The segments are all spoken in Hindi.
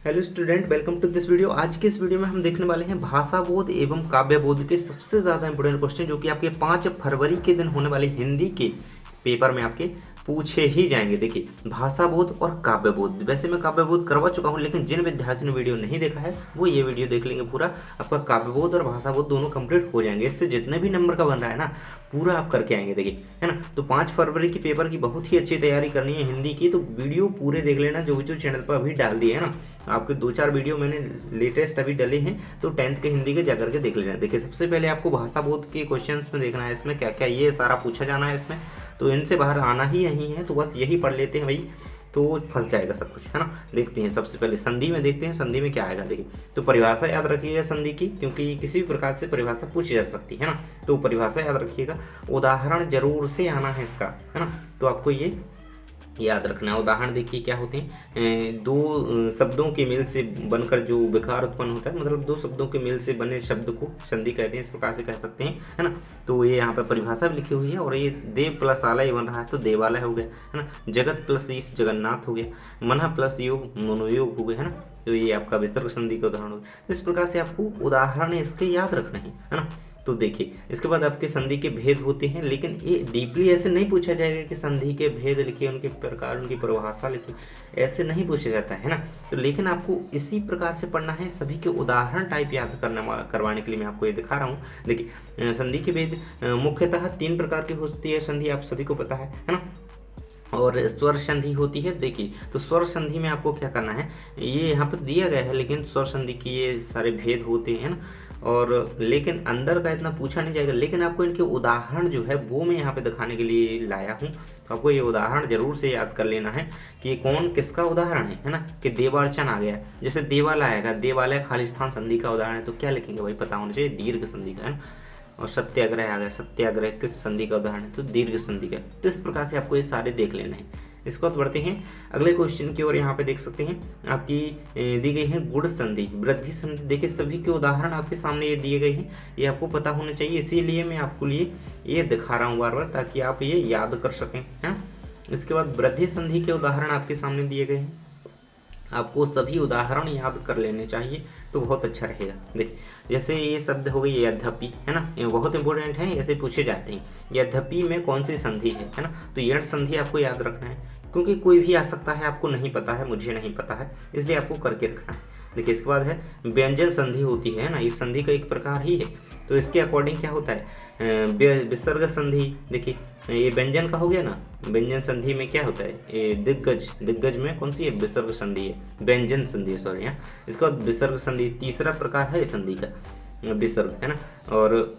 Hello student, welcome to this video. आज के इस वीडियो में हम देखने वाले हैं भाषा बोध एवं काव्य बोध के सबसे ज़्यादा इंपॉर्टेंट क्वेश्चन जो कि आपके 5 फरवरी के दिन होने वाले हिंदी के पेपर में आपके पूछे ही जाएंगे। देखिए, भाषा बोध और काव्य बोध, वैसे मैं काव्य बोध करवा चुका हूं, लेकिन जिन विद्यार्थियों ने वीडियो नहीं देखा है वो ये वीडियो देख लेंगे। पूरा आपका काव्य बोध और भाषा बोध दोनों कंप्लीट हो जाएंगे। इससे जितने भी नंबर का बन रहा है ना, पूरा आप करके आएंगे। देखिए, है ना। तो 5 फरवरी की पेपर की बहुत ही अच्छी तैयारी करनी है हिंदी की, तो वीडियो पूरे देख लेना जो चैनल पर अभी डाल दिए है ना। आपके 2-4 वीडियो मैंने लेटेस्ट अभी डले हैं, तो 10th के हिंदी के जाकर के देख लेना। देखिए, सबसे पहले आपको भाषा बोध के क्वेश्चंस में देखना है, इसमें क्या क्या ये सारा पूछा जाना है इसमें, तो इनसे बाहर आना ही नहीं है, तो बस यही पढ़ लेते हैं भाई, तो फंस जाएगा सब कुछ, है ना। देखते हैं सबसे पहले संधि में, देखते हैं संधि में क्या आएगा। देखिए, तो परिभाषा याद रखिएगा संधि की, क्योंकि किसी भी प्रकार से परिभाषा पूछी जा सकती है ना, तो परिभाषा याद रखिएगा। उदाहरण जरूर से आना है इसका, है ना, तो आपको ये याद रखना है। उदाहरण देखिए क्या होते हैं, दो शब्दों के मेल से बनकर जो विकार उत्पन्न होता है, मतलब दो शब्दों के मेल से बने शब्द को संधि कहते हैं, इस प्रकार से कह सकते हैं, है ना। तो ये यहाँ पर परिभाषा भी लिखी हुई है, और ये देव प्लस आलय बन रहा है तो देवालय हो गया, है ना। जगत प्लस ईश जगन्नाथ हो गया, मन प्लस योग मनोयोग हो गया, है ना। तो ये आपका विसर्ग संधि का उदाहरण हो गया। इस प्रकार से आपको उदाहरण इसके याद रखना है ना। तो देखिए, इसके बाद आपके संधि के भेद होते हैं, लेकिन ये डीपली ऐसे नहीं पूछा जाएगा कि संधि के भेद लिखिए, उनके प्रकार, उनकी परिभाषा लिखिए, ऐसे नहीं पूछा जाता है ना। तो लेकिन आपको इसी प्रकार से पढ़ना है, सभी के उदाहरण टाइप याद करवाने के लिए मैं आपको ये दिखा रहा हूँ। देखिए, संधि के भेद मुख्यतः 3 प्रकार की होती है संधि, आप सभी को पता है ना। और स्वर संधि होती है। देखिए, तो स्वर संधि में आपको क्या करना है, ये यहाँ पर दिया गया है, लेकिन स्वर संधि के ये सारे भेद होते हैं ना, और लेकिन अंदर का इतना पूछा नहीं जाएगा, लेकिन आपको इनके उदाहरण जो है वो मैं यहाँ पे दिखाने के लिए लाया हूँ। तो आपको ये उदाहरण जरूर से याद कर लेना है कि कौन किसका उदाहरण है ना। कि देवार्चन आ गया, जैसे देवालय आएगा, देवालय खालिस्तान संधि का उदाहरण है, तो क्या लिखेंगे भाई, पता होना चाहिए, दीर्घ संधि का, है ना। और सत्याग्रह आ गया, सत्याग्रह किस संधि का उदाहरण है, तो दीर्घ संधि का। तो इस प्रकार से आपको ये सारे देख लेने हैं। इसके बाद बढ़ते हैं अगले क्वेश्चन की ओर। यहाँ पे देख सकते हैं आपकी दी गई है गुण संधि, वृद्धि संधि। देखिए, सभी के उदाहरण आपके सामने ये दिए गए हैं, ये आपको पता होना चाहिए, इसीलिए मैं आपको लिए ये दिखा रहा हूँ बार बार, ताकि आप ये याद कर सकें, है ना। इसके बाद वृद्धि संधि के उदाहरण आपके सामने दिए गए हैं, आपको सभी उदाहरण याद कर लेने चाहिए, तो बहुत अच्छा रहेगा। देखिए, जैसे ये शब्द हो गई यद्यपि, है ना, ये बहुत इंपॉर्टेंट है, ऐसे पूछे जाते हैं। यद्यपि में कौन सी संधि है ना, तो यण संधि आपको याद रखना है, क्योंकि कोई भी आ सकता है, आपको नहीं पता है, मुझे नहीं पता है, इसलिए आपको करके रखना है। देखिए, इसके बाद है व्यंजन संधि होती है ना, इस संधि का एक प्रकार ही है, तो इसके अकॉर्डिंग क्या होता है, विसर्ग संधि। देखिए, ये व्यंजन का हो गया ना, व्यंजन संधि में क्या होता है, ये दिग्गज, दिग्गज में कौन सी है, विसर्ग संधि है, व्यंजन संधि, सॉरी। इसका विसर्ग संधि तीसरा प्रकार है संधि का, विसर्ग, है ना। और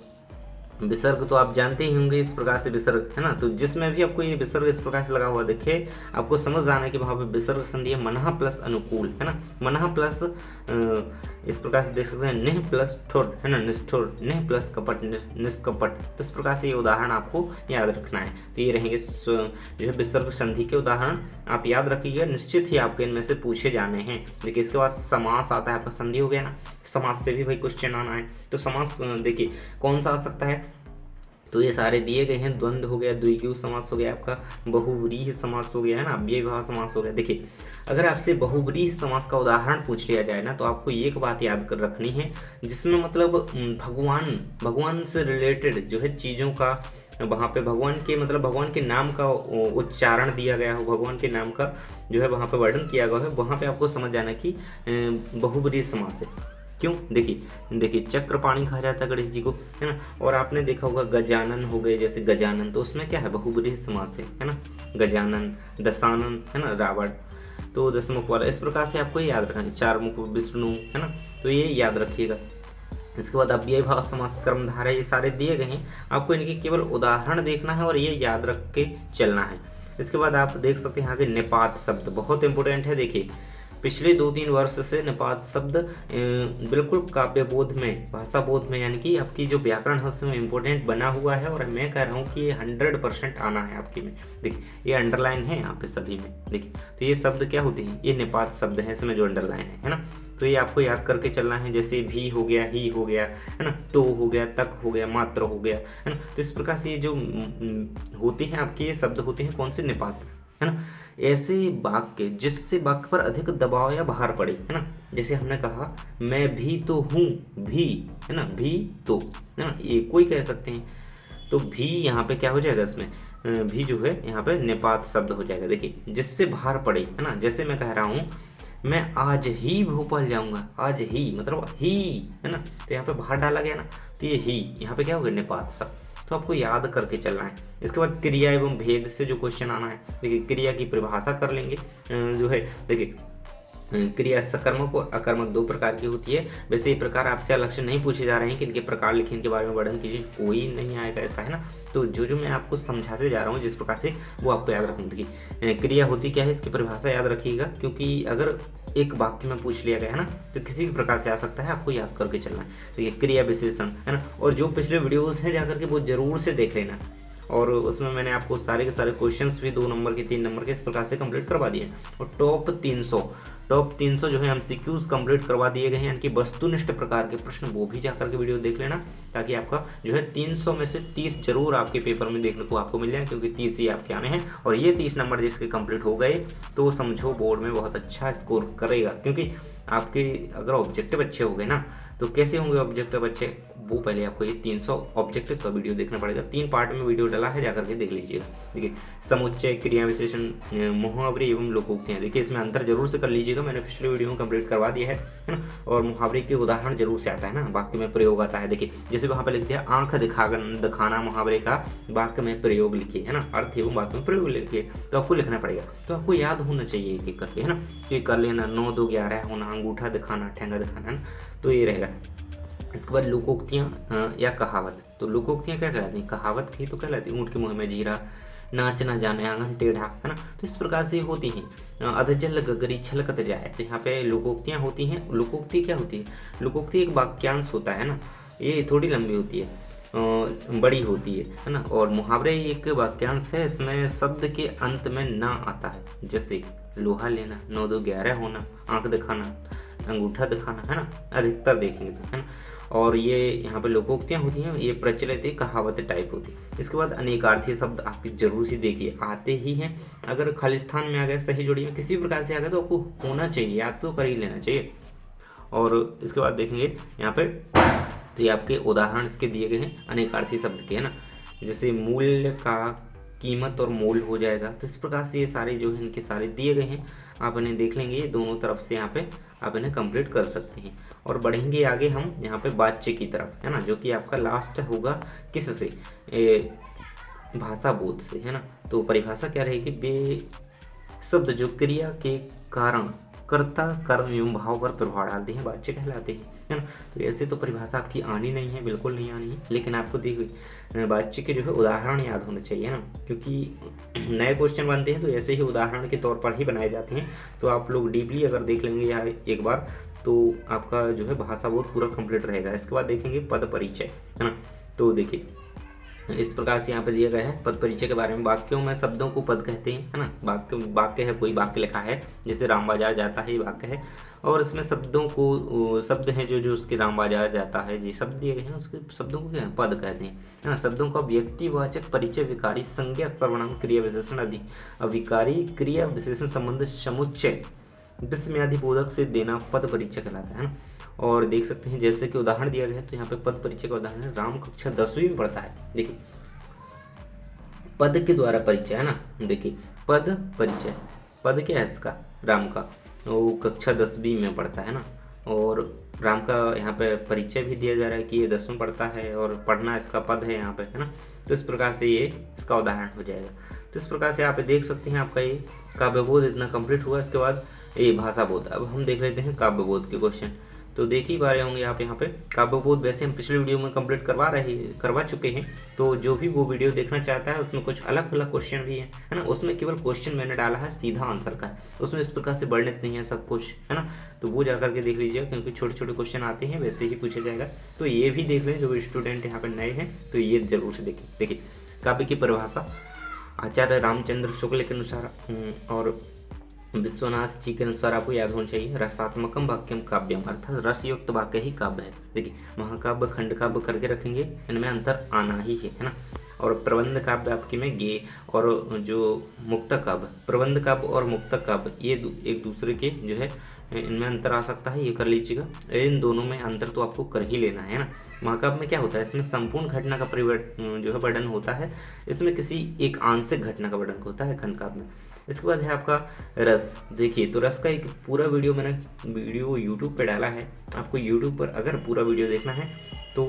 विसर्ग तो आप जानते ही होंगे, इस प्रकार से विसर्ग, है ना। तो जिसमें भी आपको ये विसर्ग इस प्रकार से लगा हुआ दिखे, आपको समझ जाना है कि वहाँ पे विसर्ग संधि है, मनः प्लस अनुकूल, है ना। मनः प्लस इस प्रकार से देख सकते हैं, निह प्लस ठोर, है ना, निष्ठुर, निह प्लस कपट, निष्कपट। तो इस प्रकार से ये उदाहरण आपको याद रखना है। तो ये रहेंगे जो है विसर्ग संधि के उदाहरण, आप याद रखिएगा, निश्चित ही आपके इनमें से पूछे जाने हैं। देखिए, इसके बाद समास आता है, आपका संधि हो गया ना, समास से भी भाई क्वेश्चन आना है। तो समास देखिए कौन सा आ सकता है, तो ये सारे दिए गए हैं। द्वंद्व हो गया, द्विगु समास हो गया, आपका बहुव्रीहि समास हो गया, है ना, अव्ययभाव समास हो गया। देखिए, अगर आपसे बहुव्रीहि समास का उदाहरण पूछ लिया जाए ना, तो आपको एक बात याद कर रखनी है, जिसमें मतलब भगवान से रिलेटेड जो है चीज़ों का, वहाँ पे भगवान के मतलब भगवान के नाम का उच्चारण दिया गया हो, भगवान के नाम का जो है वहाँ पे वर्णन किया गया है, वहाँ पे आपको समझ जाना कि बहुव्रीहि समास है। क्यों, देखिए चक्रपाणि कहा जाता है गणेश जी को, है ना। और आपने देखा होगा गजानन हो गए, जैसे गजानन, तो उसमें क्या है, बहुव्रीहि समास है ना। गजानन, दशानन, है ना, रावण, तो दशमुख वाला। इस प्रकार से आपको ये याद रखना है, चार मुख विष्णु, है ना, तो ये याद रखिएगा। इसके बाद अव्ययभाव समास, कर्मधारय, ये सारे दिए गए हैं, आपको इनके केवल उदाहरण देखना है और ये याद रख के चलना है। इसके बाद आप देख सकते हैं आगे निपात शब्द, बहुत इंपॉर्टेंट है। देखिए, पिछले 2-3 वर्ष से निपात शब्द बिल्कुल काव्य बोध में, भाषा बोध में, यानी कि आपकी जो व्याकरण है उसमें इंपॉर्टेंट बना हुआ है, और मैं कह रहा हूँ कि ये 100% आना है आपकी में। देखिए, ये अंडरलाइन है यहाँ पे सभी में। देखिए, तो ये शब्द क्या होते हैं, ये निपात शब्द है, इसमें जो अंडरलाइन है ना। तो ये आपको याद करके चलना है, जैसे भी हो गया, ही हो गया, है ना, तो हो गया, तक हो गया, मात्र हो गया, है ना। तो इस प्रकार से ये जो होते हैं आपके, ये शब्द होते हैं कौन से, निपात, है ना। ऐसे वाक्य जिससे वाक्य पर अधिक दबाव या भार पड़े, है ना। जैसे हमने कहा मैं भी तो हूँ, भी, है ना, भी तो, है ना, ये कोई कह सकते हैं। तो भी यहाँ पे क्या हो जाएगा, इसमें भी जो है यहाँ पे निपात शब्द हो जाएगा। देखिए जिससे भार पड़े, है ना। जैसे मैं कह रहा हूँ मैं आज ही भोपाल जाऊंगा, आज ही मतलब ही, है ना, तो यहाँ पे भार डाला गया ना, तो ये ही यहाँ पे क्या हो गया, निपात शब्द। तो आपको याद करके चलना है। इसके बाद क्रिया एवं भेद से जो क्वेश्चन आना है, देखिए क्रिया की परिभाषा कर लेंगे। जो है देखिए क्रिया सकर्मक और अकर्मक दो प्रकार की होती है। वैसे ये प्रकार आपसे अलग से नहीं पूछे जा रहे हैं कि इनके प्रकार लिखें, इनके बारे में वर्णन कीजिए, कोई नहीं आएगा ऐसा, है ना। तो जो जो मैं आपको समझाते जा रहा हूँ जिस प्रकार से, वो आपको याद रखना। देखिए क्रिया होती क्या है, इसकी परिभाषा याद रखिएगा, क्योंकि अगर एक वाक्य में पूछ लिया गया है ना, तो किसी भी प्रकार से आ सकता है, आपको याद करके चलना है। तो ये क्रिया विशेषण, है ना। और जो पिछले वीडियोस हैं जाकर के वो जरूर से देख लेना, और उसमें मैंने आपको सारे के सारे क्वेश्चंस भी 2 नंबर के 3 नंबर के इस प्रकार से कंप्लीट करवा दिए। और टॉप 300 जो है एमसीक्यूज कंप्लीट करवा दिए गए हैं, यानी कि वस्तुनिष्ठ प्रकार के प्रश्न, वो भी जाकर के वीडियो देख लेना, ताकि आपका जो है 300 में से 30 जरूर आपके पेपर में देखने को आपको मिल जाए, क्योंकि 30 ही आपके आने हैं। और ये 30 नंबर जिसके कंप्लीट हो गए तो समझो बोर्ड में बहुत अच्छा स्कोर करेगा, क्योंकि आपके अगर ऑब्जेक्टिव अच्छे हो गए ना, तो कैसे होंगे ऑब्जेक्टिव अच्छे, वो पहले आपको ये 300 ऑब्जेक्टिव का वीडियो देखना पड़ेगा। 3 पार्ट में वीडियो डला है, जाकर के देख लीजिएगा। देखिए समुच्चय, क्रिया विशेषण, मुहावरे एवं लोकोक्तियाँ, देखिए इसमें अंतर जरूर से कर लीजिएगा, मैंने पिछले वीडियो में कंप्लीट करवा दिया है ना। और मुहावरे के उदाहरण जरूर से आता है ना, वाक्य में प्रयोग आता है। देखिए जैसे वहाँ पे लिख दिया आंख दिखाना, मुहावरे का वाक्य में प्रयोग लिखिए, है ना, अर्थ एवं वाक्य में प्रयोग लिखिए, तो आपको लिखना पड़ेगा। तो आपको याद होना चाहिए एक एक करके, है ना। तो ये कर लेना, 9 2 11 होना, अंगूठा दिखाना, ठेंगा दिखाना, है ना, तो ये रहेगा। इसके बाद लोकोक्तियाँ या कहावत, तो लोकोक्तियाँ क्या कहलाती हैं, कहावत ही तो कहलाती है। ऊँट के मुँह में जीरा, नाच ना जाने आंगन टेढ़ा, है ना, तो इस प्रकार से होती हैं। अधजल गगरी छलकत जाए, तो यहाँ पे लोकोक्तियाँ होती हैं। लोकोक्ति क्या होती है, लोकोक्ति एक वाक्यांश होता है ना, ये थोड़ी लंबी होती है, बड़ी होती है ना। और मुहावरे एक वाक्यांश है, इसमें शब्द के अंत में ना आता है, जैसे लोहा लेना, 9 2 11 होना, आंख दिखाना, अंगूठा दिखाना, है ना, अधिकतर देखेंगे तो, है ना। और ये यहाँ पे लोकोक्तियाँ होती हैं, ये प्रचलित कहावत टाइप होती है। इसके बाद अनेकार्थी शब्द आपकी जरूर से देखिए आते ही हैं। अगर खालिस्तान में आ गया, सही जोड़ी में किसी प्रकार से आ गया, तो आपको होना चाहिए, याद तो कर ही लेना चाहिए। और इसके बाद देखेंगे यहाँ पे, तो ये आपके उदाहरण इसके दिए गए हैं अनेकार्थी शब्द के, है ना। जैसे मूल्य का कीमत और मोल हो जाएगा, तो इस प्रकार से ये सारे जो है इनके सारे दिए गए हैं, आप इन्हें देख लेंगे, दोनों तरफ से यहाँ पे आप इन्हें कंप्लीट कर सकते हैं। और बढ़ेंगे आगे हम यहाँ पे वाच्य की तरफ, है ना, जो कि आपका लास्ट होगा किससे, भाषा बोध से, है ना। तो परिभाषा क्या रहेगी, वे शब्द जो क्रिया के कारण कर्ता कर्म एवं भाव पर प्रभाव डालते हैं, वाच्य कहलाते हैं, है ना। तो ऐसे तो परिभाषा आपकी आनी नहीं है, बिल्कुल नहीं आनी है, लेकिन आपको देखिए वाच्य के जो है उदाहरण याद होने चाहिए ना, क्योंकि नए क्वेश्चन बनते हैं तो ऐसे ही उदाहरण के तौर पर ही बनाए जाते हैं। तो आप लोग डीपली अगर देख लेंगे यहाँ एक बार, तो आपका जो है भाषा बोध पूरा कंप्लीट रहेगा। इसके बाद देखेंगे पद परिचय, है ना। तो देखिए इस प्रकार से यहाँ पे दिया गया है पद परिचय के बारे में। वाक्यों में शब्दों को पद कहते हैं, है ना। वाक्य है, कोई वाक्य लिखा है, जैसे राम बाजार जाता है, ये वाक्य है, और इसमें शब्दों को शब्द हैं जो उसके राम बाजार जाता है, ये शब्द दिए गए हैं, उसके शब्दों को क्या है, पद कहते हैं, है ना। शब्दों का व्यक्तिवाचक परिचय, विकारी, संज्ञा, सर्वनाम, क्रिया विशेषण आदि, अविकारी, क्रिया विशेषण संबंध समुच्चय, विस्मयादि बोधक से देना पद परिचय कहलाता है ना। और देख सकते हैं जैसे कि उदाहरण दिया गया है, तो यहाँ पे पद परिचय का उदाहरण है, राम कक्षा 10वीं में पढ़ता है। देखिए पद के द्वारा परिचय, है ना। देखिए पद परिचय, पद क्या है इसका, राम का, वो कक्षा 10वीं में पढ़ता है ना। और राम का यहाँ पे परिचय भी दिया जा रहा है कि ये 10वीं पढ़ता है, और पढ़ना इसका पद है यहाँ पे, है ना। तो इस प्रकार से ये इसका उदाहरण हो जाएगा। तो इस प्रकार से आप देख सकते हैं आपका ये काव्यबोध इतना कंप्लीट हुआ। इसके बाद ये भाषा बोध। अब हम देख लेते हैं काव्यबोध के क्वेश्चन। तो देख ही पा रहे होंगे आप यहाँ पे काव्यबोध, वैसे हम पिछले वीडियो में कंप्लीट करवा चुके हैं। तो जो भी वो वीडियो देखना चाहता है, उसमें कुछ अलग अलग क्वेश्चन भी है ना। उसमें केवल क्वेश्चन मैंने डाला है सीधा आंसर का, उसमें इस प्रकार से वर्णित नहीं है सब कुछ, है ना। तो वो जाकर के देख लीजिएगा, क्योंकि छोटे छोटे क्वेश्चन आते हैं, वैसे ही पूछा जाएगा। तो ये भी देख लें, जो स्टूडेंट यहाँ पे नए हैं तो ये जरूर से देखें। देखिए काव्य की परिभाषा आचार्य रामचंद्र शुक्ल के अनुसार और विश्वनाथ जी के अनुसार आपको याद होना चाहिए, रसात्मकम वाक्यम काव्यम, अर्थात रसयुक्त वाक्य ही काव्य है। देखिए महाकाव्य, खंड काव्य करके रखेंगे, इनमें अंतर आना ही है ना। और प्रबंध काव्य आपके में गे, और जो मुक्तक काव्य, प्रबंध काव्य और मुक्तक काव्य ये एक दूसरे के जो है इनमें अंतर आ सकता है, ये कर लीजिएगा। इन दोनों में अंतर तो आपको कर ही लेना है ना। महाकाव्य में क्या होता है, इसमें संपूर्ण घटना का जो है वर्णन होता है, इसमें किसी एक आंशिक घटना का वर्णन होता है खंड काव्य में। इसके बाद है आपका रस। देखिए तो रस का एक पूरा वीडियो मैंने यूट्यूब पे डाला है, आपको यूट्यूब पर अगर पूरा वीडियो देखना है तो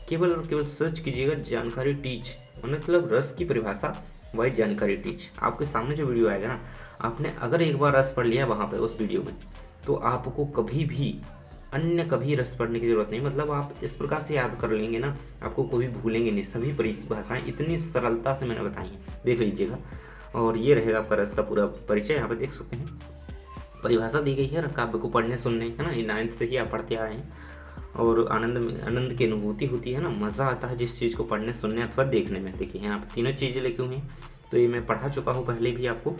केवल और केवल सर्च कीजिएगा जानकारी टीच, मतलब रस की परिभाषा वाई जानकारी टीच। आपके सामने जो वीडियो आएगा ना, आपने अगर एक बार रस पढ़ लिया वहाँ पे उस वीडियो में, तो आपको कभी भी अन्य कभी रस पढ़ने की जरूरत नहीं। मतलब आप इस प्रकार से याद कर लेंगे ना, आपको कभी भूलेंगे नहीं। सभी परिभाषाएं इतनी सरलता से मैंने बताई हैं, देख लीजिएगा। और ये रहेगा आपका रस का पूरा परिचय। यहाँ पे देख सकते हैं परिभाषा दी गई है काव्य को पढ़ने सुनने, है ना, ये 9th से ही आप पढ़ते आए हैं। और आनंद की अनुभूति होती है ना, मज़ा आता है जिस चीज़ को पढ़ने सुनने अथवा देखने में। देखिए यहाँ पर तीनों चीज़ें लिखी हुई हैं, तो ये मैं पढ़ा चुका हूँ पहले भी आपको।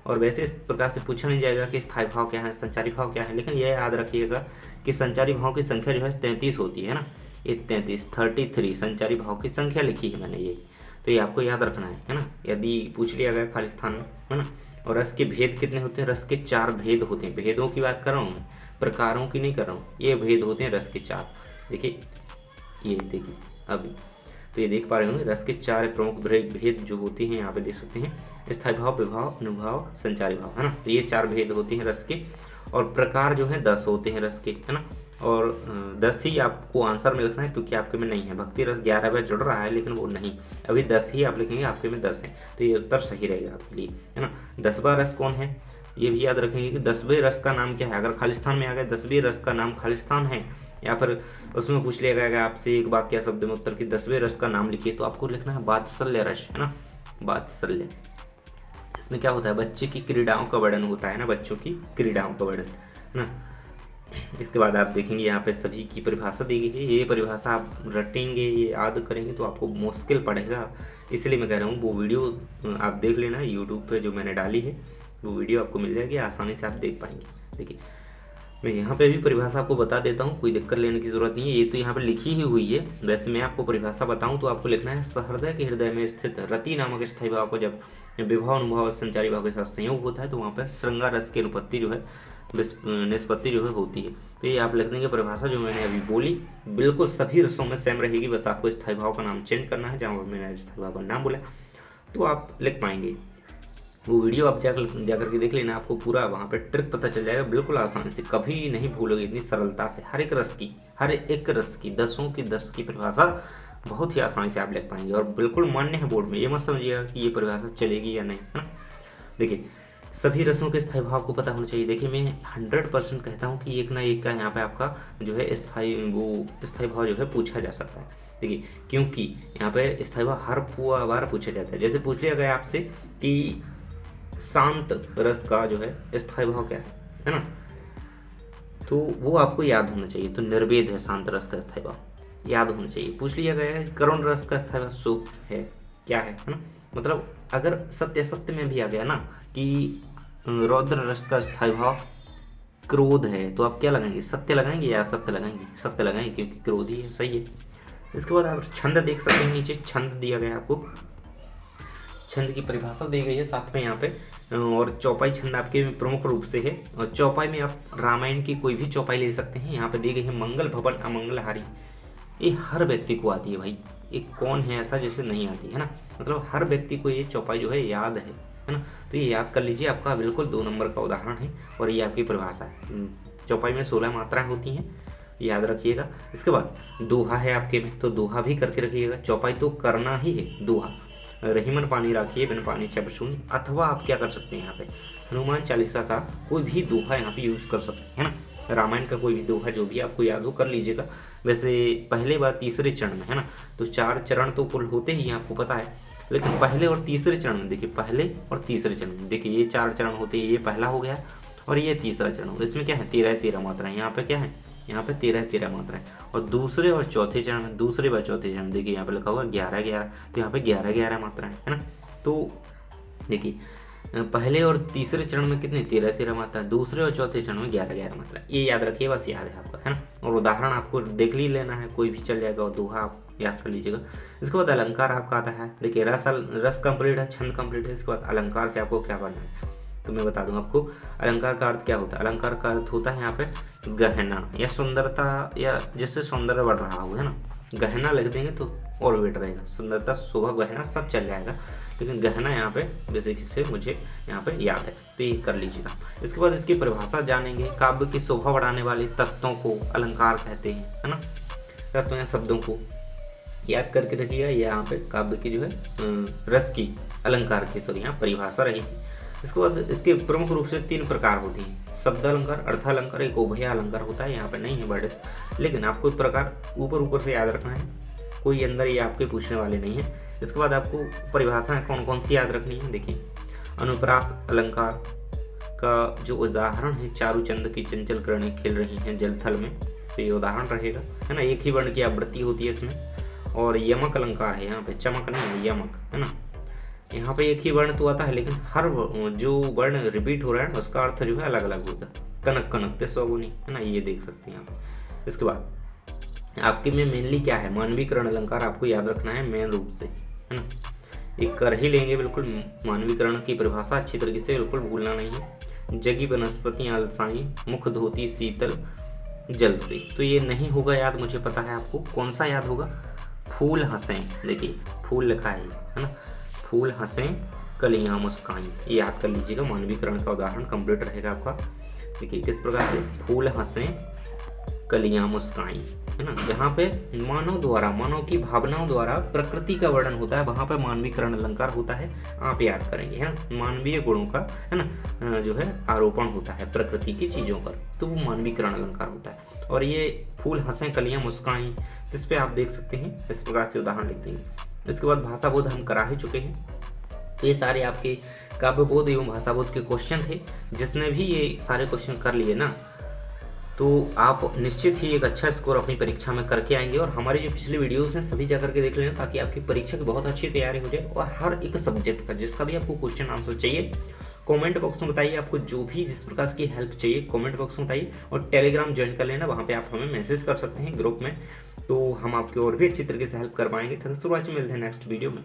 और वैसे इस प्रकार से पूछा नहीं जाएगा कि स्थायी भाव क्या है, संचारी भाव क्या है, लेकिन यह याद रखिएगा कि संचारी भाव की संख्या जो है 33 होती है ना, ये 33 संचारी भाव की संख्या लिखी है मैंने ये, तो ये आपको याद रखना है ना, यदि पूछ लिया गया खाली स्थान में, है ना। और रस के भेद कितने होते हैं, रस के 4 भेद होते हैं। भेदों की बात कर रहा हूँ मैं, प्रकारों की नहीं कर रहा हूँ। ये भेद होते हैं रस के 4। देखिए ये देखिए अभी तो ये देख पा रहे होंगे, रस के 4 प्रमुख भेद जो होते हैं यहाँ पे देख सकते हैं, स्थायी भाव, विभाव, अनुभाव, संचारी भाव, है ना। तो ये 4 भेद होते हैं रस के, और प्रकार जो है 10 होते हैं रस के, है ना। और 10 ही आपको आंसर में लिखना है, क्योंकि आपके में नहीं है। भक्ति रस 11 में जुड़ रहा है, लेकिन वो नहीं, अभी 10 ही आप लिखेंगे, आपके में 10 है, तो ये उत्तर सही रहेगा आपके लिए, है ना। 10वां रस कौन है, ये भी याद रखेंगे कि 10वें रस का नाम क्या है। अगर खालिस्तान में आ गया 10वें रस का नाम खालिस्तान है, या फिर उसमें पूछ लिया गया आपसे एक वाक्य शब्द में उत्तर की 10वें रस का नाम लिखिए, तो आपको लिखना है वात्सल्य रस, है ना, वात्सल्य। इसमें क्या होता है, बच्चे की क्रीड़ाओं का वर्णन होता है ना, बच्चों की क्रीड़ाओं का वर्णन, है ना। इसके बाद आप देखेंगे यहाँ पे सभी की परिभाषा दी गई है। ये परिभाषा आप रटेंगे, ये याद करेंगे तो आपको मुश्किल पड़ेगा, इसलिए मैं कह रहा हूँ वो वीडियो आप देख लेना यूट्यूब पे जो मैंने डाली है, वो वीडियो आपको मिल जाएगी, आसानी से आप देख पाएंगे। देखिए मैं यहाँ पे भी परिभाषा आपको बता देता हूँ, कोई दिक्कत लेने की जरूरत नहीं है, ये तो यहाँ पे लिखी ही हुई है। वैसे मैं आपको परिभाषा बताऊँ तो आपको लिखना है, सहृदय के हृदय में स्थित रति नामक स्थायी भाव को जब विभाव, अनुभव और संचारी भाव के साथ संयोग होता है, तो वहाँ पर श्रृंगार रस की अनुपत्ति जो है, निष्पत्ति जो है होती है। तो ये आप लिख देंगे परिभाषा जो मैंने अभी बोली, बिल्कुल सभी रसों में सेम रहेगी, बस आपको स्थायी भाव का नाम चेंज करना है। जहाँ मैंने स्थायी भाव का नाम बोला तो आप लिख पाएंगे। वो वीडियो आप जाकर के देख लेना, आपको पूरा वहाँ पे ट्रिक पता चल जाएगा, बिल्कुल आसानी से, कभी नहीं भूलोगे इतनी सरलता से। हर एक रस की 10 की 10 की परिभाषा बहुत ही आसानी से आप लिख पाएंगे, और बिल्कुल मान्य है बोर्ड में। ये मत समझिएगा कि ये परिभाषा चलेगी या नहीं, है ना। देखिए सभी रसों के स्थायी भाव को पता होना चाहिए। देखिए मैं 100% कहता हूँ कि एक ना एक का यहाँ पे आपका जो है स्थायी भाव जो है पूछा जा सकता है। देखिए क्योंकि यहाँ पे स्थायी भाव हर बार पूछा जाता है। जैसे पूछ लिया गया आपसे कि शांत रस का जो है स्थायी भाव क्या है ना, तो वो आपको याद होना चाहिए। तो निर्वेद है शांत रस का स्थायी भाव, याद होना चाहिए। पूछ लिया गया है करुण रस का स्थायी भाव सुख है, क्या है ना। मतलब अगर सत्य में भी आ गया ना कि रौद्र रस का स्थायी भाव क्रोध है, तो आप क्या लगाएंगे, सत्य लगाएंगे या असत्य लगाएंगे, सत्य लगाएंगे, क्योंकि क्रोधी है, सही है। इसके बाद आप छंद देख सकते हैं, नीचे छंद दिया गया है आपको, छंद की परिभाषा दी गई है साथ में यहाँ पे। और चौपाई छंद आपके प्रमुख रूप से है, और चौपाई में आप रामायण की कोई भी चौपाई ले सकते हैं। यहाँ पे दी गई है मंगल भवन अमंगलहारी, ये हर व्यक्ति को आती है भाई, ये कौन है ऐसा जिसे नहीं आती है ना। मतलब हर व्यक्ति को ये चौपाई जो है याद है ना। तो ये याद कर लीजिए, आपका बिल्कुल 2 नंबर का उदाहरण है, और ये आपकी परिभाषा है। चौपाई में 16 मात्राएं होती हैं, याद रखिएगा। इसके बाद दोहा है आपके में, तो दोहा भी करके रखिएगा। चौपाई तो करना ही है, दोहा रहीमन पानी राखिए बिन पानी चब शून्य, अथवा आप क्या कर सकते हैं यहाँ पे हनुमान चालीसा का कोई भी दोहा यहाँ पे यूज कर सकते हैं, है ना। रामायण का कोई भी दोहा जो भी आपको याद हो कर लीजिएगा। वैसे पहले बार तीसरे चरण में, है ना, तो 4 चरण तो कुल होते ही आपको पता है, लेकिन पहले और तीसरे चरण में देखिए, पहले और तीसरे चरण में देखिए ये 4 चरण होते हैं। ये पहला हो गया और ये तीसरा चरण हो गया। इसमें क्या है 13 मात्राएं, यहाँ पे क्या है, यहाँ पे 13 मात्राएं। और दूसरे और चौथे चरण में, दूसरे व चौथे चरण देखिए यहाँ पे लिखा हुआ 11, तो यहाँ पे 11 मात्राएं, है ना। तो देखिए पहले और तीसरे चरण में कितने 13 मात्रा, दूसरे और चौथे चरण में 11 मात्रा। ये याद रखिए, बस याद है आपका, है ना। और उदाहरण आपको देख ही लेना है, कोई भी चल जाएगा, और दोहा आप याद कर लीजिएगा। इसके बाद अलंकार आपका आता है। देखिए रस कंप्लीट है, छंद कंप्लीट है। इसके बाद अलंकार से आपको क्या करना है तो मैं बता दूं आपको। अलंकार का अर्थ क्या होता है? अलंकार का अर्थ होता है यहाँ पे गहना या सुंदरता, या जैसे सौंदर्य बढ़ रहा हो, है ना। गहना लिख देंगे तो और बेटर रहेगा। सुंदरता, शोभा, गहना सब चल जाएगा, लेकिन गहना यहाँ पे बेसिक से मुझे यहाँ पे याद है, तो ये कर लीजिएगा। इसके बाद इसकी परिभाषा जानेंगे। काव्य की शोभा बढ़ाने वाले तत्वों को अलंकार कहते हैं, है ना। तत्व या शब्दों को याद करके रखिएगा। यहाँ पे काव्य की जो है रस की, अलंकार की सॉरी यहाँ परिभाषा रहेगी। इसके बाद इसके प्रमुख रूप से 3 प्रकार होती हैं। शब्द अलंकार, अर्थालंकार, एक उभय अलंकार होता है। यहाँ पे नहीं है वर्ड, लेकिन आपको इस प्रकार ऊपर से याद रखना है, कोई अंदर ये आपके पूछने वाले नहीं है। इसके बाद आपको परिभाषाएं कौन कौन सी याद रखनी है। देखिए अनुप्रास अलंकार का जो उदाहरण है, चारुचंद की चंचल किरणें खिल रही हैं जलथल में, तो ये उदाहरण रहेगा, है ना। एक ही वर्ण की आवृत्ति होती है इसमें। और यमक अलंकार है, यहाँ पे चमक नहीं है, यमक, है ना। यहाँ पे एक ही वर्ण तो आता है, लेकिन हर जो वर्ण रिपीट हो रहा है उसका अर्थ जो है अलग अलग होगा। कनक कनकते सौगुनी, है ना, ये देख सकते हैं आप। इसके बाद आपके में मेनली क्या है, मानवीकरण अलंकार आपको याद रखना है मेन रूप से, है ना। एक कर ही लेंगे बिल्कुल। मानवीकरण की परिभाषा अच्छी तरीके से बिल्कुल भूलना नहीं है। जगी वनस्पतियाँ अलसाई, मुख धोती शीतल जल से, तो ये नहीं होगा याद, मुझे पता है आपको। कौन सा याद होगा? फूल हंसें, देखिए फूल लिखा है ना। फूल हंसें कलियां मुस्काई, ये याद कर लीजिएगा। मानवीकरण का उदाहरण कंप्लीट रहेगा आपका। देखिए किस प्रकार से, फूल हंसें कलियां मुस्काई, है ना। जहाँ पे मानव द्वारा, मानव की भावनाओं द्वारा प्रकृति का वर्णन होता है, वहाँ पे मानवीकरण अलंकार होता है, आप याद करेंगे, है ना। मानवीय गुणों का, है ना, जो है आरोपण होता है प्रकृति की चीज़ों पर, तो वो मानवीकरण अलंकार होता है। और ये फूल हंसें कलियां मुस्काई, इस पे आप देख सकते हैं, इस प्रकार से उदाहरण लिख देंगे। इसके बाद भाषा बोध हम करा ही चुके हैं, तो ये सारे आपके काव्य बोध एवं भाषा बोध के क्वेश्चन थे। जिसने भी ये सारे क्वेश्चन कर लिए ना, तो आप निश्चित ही एक अच्छा स्कोर अपनी परीक्षा में करके आएंगे। और हमारी जो पिछली वीडियोस हैं सभी जा करके देख लेना, ताकि आपकी परीक्षा की बहुत अच्छी तैयारी हो जाए। और हर एक सब्जेक्ट का जिसका भी आपको क्वेश्चन आंसर चाहिए, कमेंट बॉक्स में बताइए। आपको जो भी जिस प्रकार की हेल्प चाहिए कमेंट बॉक्स में बताइए। और टेलीग्राम ज्वाइन कर लेना, वहाँ पे आप हमें मैसेज कर सकते हैं ग्रुप में, तो हम आपकी और भी अच्छी तरीके से हेल्प कर पाएंगे। थैंक्स फॉर वॉचिंग, मिलते हैं नेक्स्ट वीडियो में।